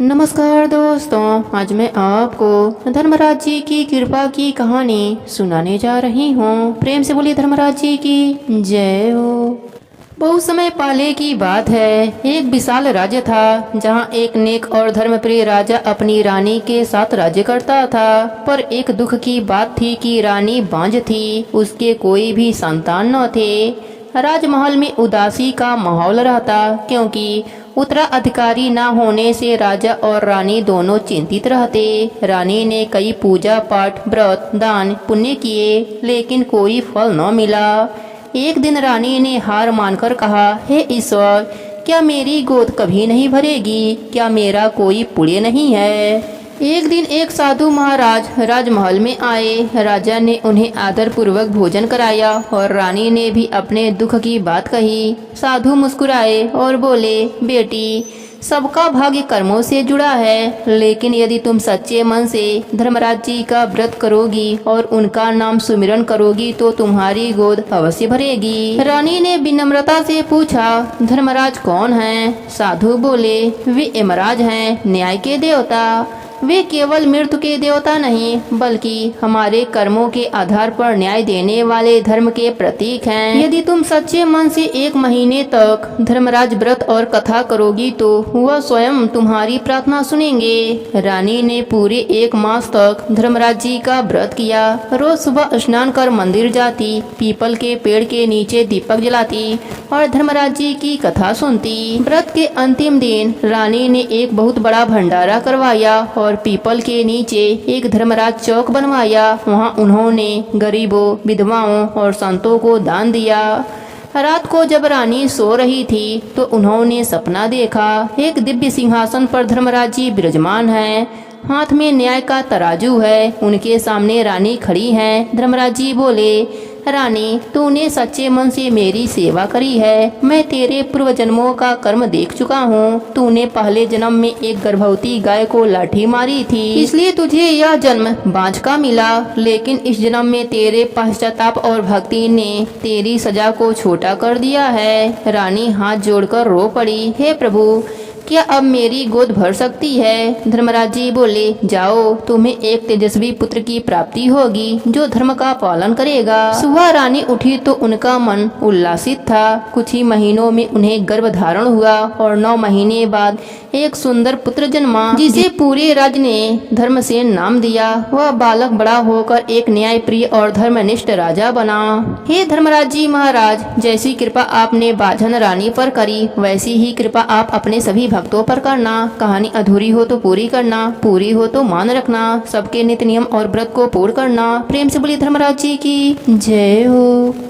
नमस्कार दोस्तों, आज मैं आपको धर्मराज जी की कृपा की कहानी सुनाने जा रही हूँ। प्रेम से बोलिए धर्मराज जी की जय हो। बहुत समय पहले की बात है, एक विशाल राज्य था जहाँ एक नेक और धर्मप्रिय राजा अपनी रानी के साथ राज्य करता था। पर एक दुख की बात थी कि रानी बांझ थी, उसके कोई भी संतान न थे। राजमहल में उदासी का माहौल रहता, क्योंकि उत्तराधिकारी न होने से राजा और रानी दोनों चिंतित रहते। रानी ने कई पूजा पाठ, व्रत, दान पुण्य किए, लेकिन कोई फल न मिला। एक दिन रानी ने हार मानकर कहा, हे ईश्वर, क्या मेरी गोद कभी नहीं भरेगी? क्या मेरा कोई पुण्य नहीं है? एक दिन एक साधु महाराज राजमहल में आए। राजा ने उन्हें आदर पूर्वक भोजन कराया और रानी ने भी अपने दुख की बात कही। साधु मुस्कुराए और बोले, बेटी, सबका भाग्य कर्मों से जुड़ा है, लेकिन यदि तुम सच्चे मन से धर्मराज जी का व्रत करोगी और उनका नाम सुमिरन करोगी तो तुम्हारी गोद अवश्य भरेगी। रानी ने विनम्रता से पूछा, धर्मराज कौन हैं? साधु बोले, वे यमराज हैं, न्याय के देवता। वे केवल मृत्यु के देवता नहीं, बल्कि हमारे कर्मों के आधार पर न्याय देने वाले धर्म के प्रतीक हैं। यदि तुम सच्चे मन से 1 महीने तक धर्मराज व्रत और कथा करोगी तो वह स्वयं तुम्हारी प्रार्थना सुनेंगे। रानी ने पूरे 1 मास तक धर्मराज जी का व्रत किया। रोज सुबह स्नान कर मंदिर जाती, पीपल के पेड़ के नीचे दीपक जलाती और धर्मराज जी की कथा सुनती। व्रत के अंतिम दिन रानी ने एक बहुत बड़ा भंडारा करवाया और पीपल के नीचे एक धर्मराज चौक बनवाया। वहां उन्होंने गरीबों, विधवाओं और संतों को दान दिया। रात को जब रानी सो रही थी तो उन्होंने सपना देखा, एक दिव्य सिंहासन पर धर्मराज जी विराजमान हैं, हाथ में न्याय का तराजू है, उनके सामने रानी खड़ी हैं। धर्मराज जी बोले, रानी, तूने सच्चे मन से मेरी सेवा करी है। मैं तेरे पूर्व जन्मों का कर्म देख चुका हूँ। तूने पहले जन्म में एक गर्भवती गाय को लाठी मारी थी, इसलिए तुझे यह जन्म बांझ का मिला। लेकिन इस जन्म में तेरे पश्चाताप और भक्ति ने तेरी सजा को छोटा कर दिया है। रानी हाथ जोड़कर रो पड़ी, हे प्रभु, क्या अब मेरी गोद भर सकती है? धर्मराज जी बोले, जाओ, तुम्हें एक तेजस्वी पुत्र की प्राप्ति होगी जो धर्म का पालन करेगा। सुबह रानी उठी तो उनका मन उल्लासित था। कुछ ही महीनों में उन्हें गर्भ धारण हुआ और 9 महीने बाद एक सुंदर पुत्र जन्मा, जिसे पूरे राज्य ने धर्मसेन नाम दिया। वह बालक बड़ा होकर एक न्यायप्रिय और धर्मनिष्ठ राजा बना। हे धर्मराज जी महाराज, जैसी कृपा आपने बाझन रानी पर करी, वैसी ही कृपा आप अपने सभी भक्तों पर करना। कहानी अधूरी हो तो पूरी करना, पूरी हो तो मान रखना। सबके नित्य नियम और व्रत को पूर्ण करना। प्रेम से बोलिए धर्मराज जी की जय हो।